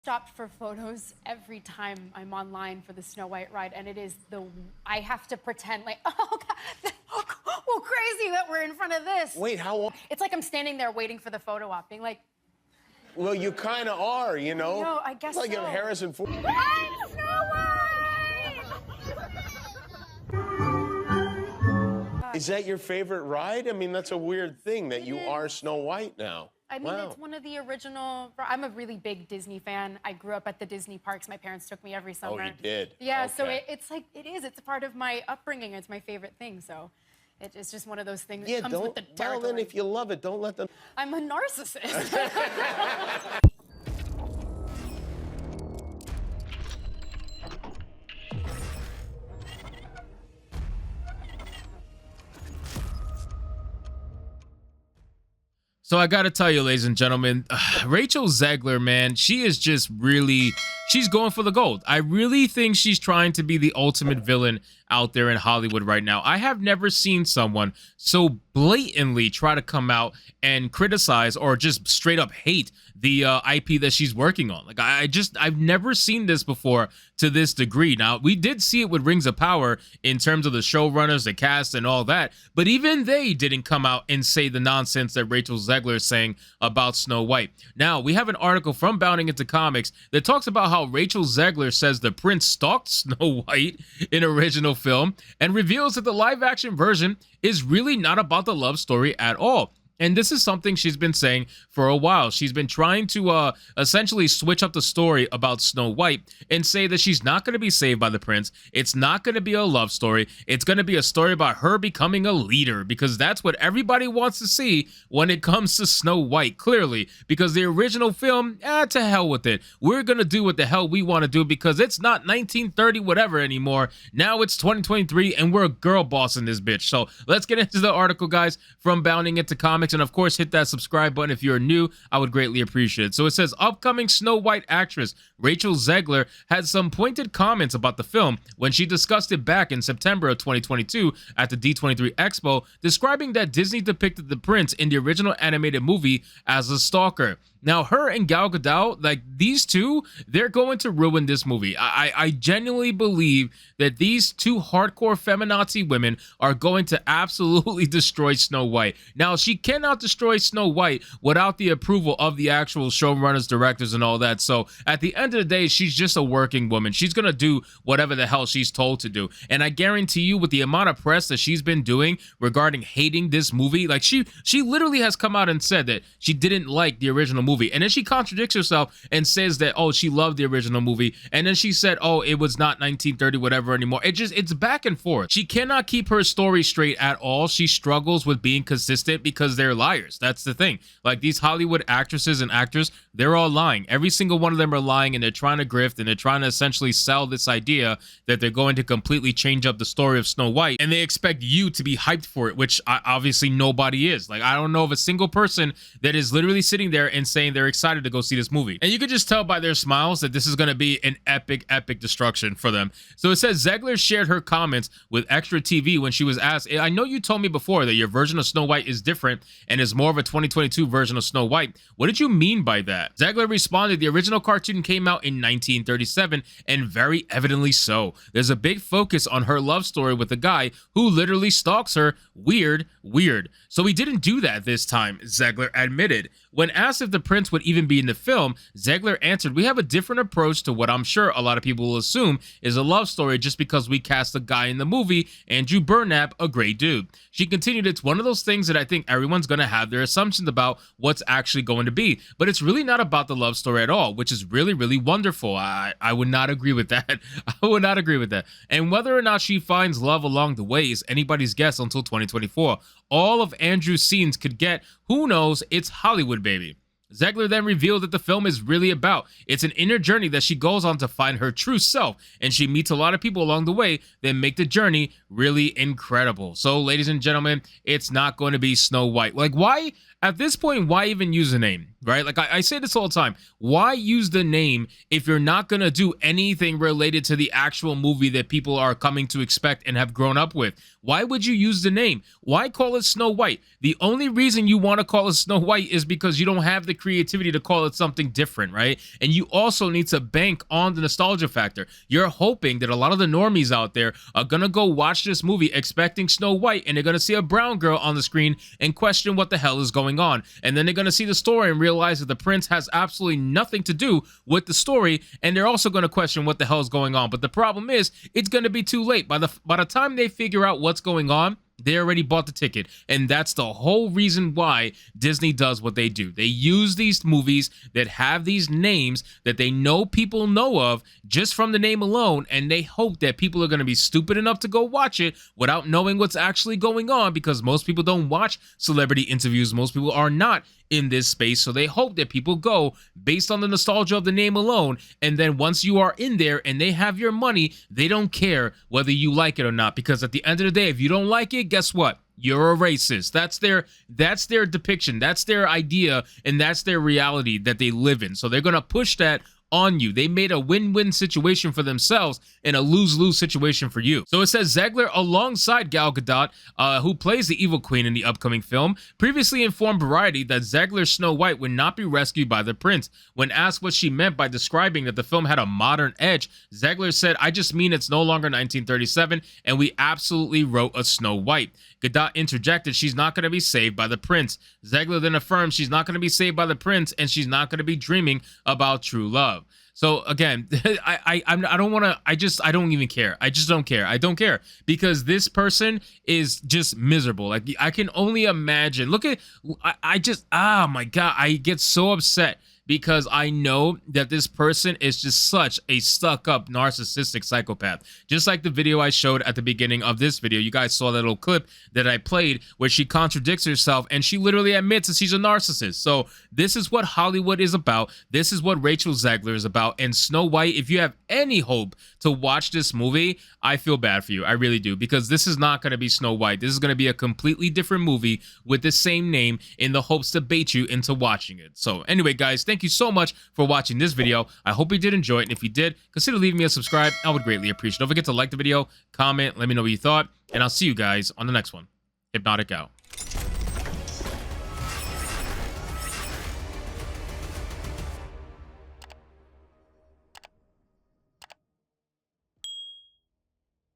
stopped for photos every time I'm online for the Snow White ride, and it is I have to pretend like, oh God, well, crazy that we're in front of this. Wait, how long? It's like I'm standing there waiting for the photo op, being like, well, you kind of are, you know? No, I guess it's like so. if Harrison Ford. I'm Snow White! Is that your favorite ride? I mean, that's a weird thing that you are Snow White now. I mean, wow. It's one of the original. I'm a really big Disney fan. I grew up at the Disney parks. My parents took me every summer. Oh, you did? Yeah, okay. so it's like, it's a part of my upbringing. It's my favorite thing, so it's just one of those things that comes with the territory. Well, then if you love it, don't let them. I'm a narcissist. So I gotta tell you, ladies and gentlemen, Rachel Zegler, man, she is just really, she's going for the gold. I really think she's trying to be the ultimate villain out there in Hollywood right now. I have never seen someone so blatantly try to come out and criticize or just straight up hate the IP that she's working on. Like, I've never seen this before to this degree. Now, we did see it with Rings of Power in terms of the showrunners, the cast, and all that, but even they didn't come out and say the nonsense that Rachel Zegler is saying about Snow White. Now, we have an article from Bounding Into Comics that talks about how Rachel Zegler says the prince stalked Snow White in original film and reveals that the live-action version is really not about the love story at all. And this is something she's been saying for a while. She's been trying to essentially switch up the story about Snow White and say that she's not going to be saved by the prince. It's not going to be a love story. It's going to be a story about her becoming a leader, because that's what everybody wants to see when it comes to Snow White, clearly. Because the original film, to hell with it. We're going to do what the hell we want to do, because it's not 1930 whatever anymore. Now it's 2023 and we're a girl boss in this bitch. So let's get into the article, guys, from Bounding Into Comics. And of course, hit that subscribe button if you're new. I would greatly appreciate it. So it says, upcoming Snow White actress Rachel Zegler had some pointed comments about the film when she discussed it back in September of 2022 at the D23 Expo, describing that Disney depicted the prince in the original animated movie as a stalker. Now, her and Gal Gadot, like these two, they're going to ruin this movie. I genuinely believe that these two hardcore feminazi women are going to absolutely destroy Snow White. Now, she cannot destroy Snow White without the approval of the actual showrunners, directors, and all that. So at the end of the day, she's just a working woman. She's going to do whatever the hell she's told to do. And I guarantee you, with the amount of press that she's been doing regarding hating this movie, like she literally has come out and said that she didn't like the original movie. And then she contradicts herself and says that, oh, she loved the original movie. And then she said, oh, it was not 1930 whatever anymore. It's back and forth. She cannot keep her story straight at all. She struggles with being consistent because they're liars. That's the thing. Like, these Hollywood actresses and actors, they're all lying. Every single one of them are lying, and they're trying to grift, and they're trying to essentially sell this idea that they're going to completely change up the story of Snow White, and they expect you to be hyped for it, which obviously nobody is. Like, I don't know of a single person that is literally sitting there and saying they're excited to go see this movie. And you could just tell by their smiles that this is going to be an epic destruction for them. So it says, Zegler shared her comments with Extra TV when she was asked, I know you told me before that your version of Snow White is different and is more of a 2022 version of Snow White. What did you mean by that? Zegler responded, the original cartoon came out in 1937, and very evidently so. There's a big focus on her love story with a guy who literally stalks her. Weird. So we didn't do that this time, Zegler admitted. When asked if the prince would even be in the film, Zegler answered, we have a different approach to what I'm sure a lot of people will assume is a love story just because we cast a guy in the movie, Andrew Burnap, a great dude. She continued, it's one of those things that I think everyone's going to have their assumptions about what's actually going to be, but it's really not about the love story at all, which is really wonderful. I would not agree with that. I would not agree with that. And whether or not she finds love along the way is anybody's guess until 2024. All of Andrew's scenes could get, who knows, it's Hollywood, baby. Zegler then revealed that the film is really about. It's an inner journey that she goes on to find her true self, and she meets a lot of people along the way that make the journey really incredible. So, ladies and gentlemen, it's not going to be Snow White. Like, why? at this point, why even use a name, right? Like I say this all the time. Why use the name if you're not going to do anything related to the actual movie that people are coming to expect and have grown up with? Why would you use the name? Why call it Snow White? The only reason you want to call it Snow White is because you don't have the creativity to call it something different, right? And you also need to bank on the nostalgia factor. You're hoping that a lot of the normies out there are going to go watch this movie expecting Snow White, and they're going to see a brown girl on the screen and question what the hell is going on. And then they're going to see the story and realize that the prince has absolutely nothing to do with the story, and they're also going to question what the hell is going on. But the problem is, it's going to be too late. By the time they figure out what's going on, they already bought the ticket. And that's the whole reason why Disney does what they do. They use these movies that have these names that they know people know of just from the name alone, and they hope that people are going to be stupid enough to go watch it without knowing what's actually going on, because most people don't watch celebrity interviews. Most people are not in this space, so they hope that people go based on the nostalgia of the name alone. And then once you are in there and they have your money, they don't care whether you like it or not, because at the end of the day, if you don't like it, guess what? You're a racist. That's their depiction, that's their idea, and that's their reality that they live in. So they're gonna push that on you. They made a win-win situation for themselves and a lose-lose situation for you. So it says Zegler, alongside Gal Gadot, who plays the evil queen in the upcoming film, previously informed Variety that Zegler's Snow White would not be rescued by the prince. When asked what she meant by describing that the film had a modern edge, Zegler said, "I just mean it's no longer 1937, and we absolutely wrote a Snow White." Gadot interjected, "She's not going to be saved by the prince." Zegler then affirmed she's not going to be saved by the prince, and she's not going to be dreaming about true love. So again, I don't even care. I just don't care. I don't care, because this person is just miserable. Like, I can only imagine. Look at, oh my God, I get so upset, because I know that this person is just such a stuck-up, narcissistic psychopath. Just like the video I showed at the beginning of this video. You guys saw that little clip that I played where she contradicts herself, and she literally admits that she's a narcissist. So this is what Hollywood is about. This is what Rachel Zegler is about. And Snow White, if you have any hope to watch this movie, I feel bad for you. I really do, because this is not going to be Snow White. This is going to be a completely different movie with the same name, in the hopes to bait you into watching it. So anyway, guys, thank you so much for watching this video. I hope you did enjoy it, and if you did, consider leaving me a subscribe. I would greatly appreciate it. Don't forget to like the video, comment, let me know what you thought, and I'll see you guys on the next one. Hypnotic out.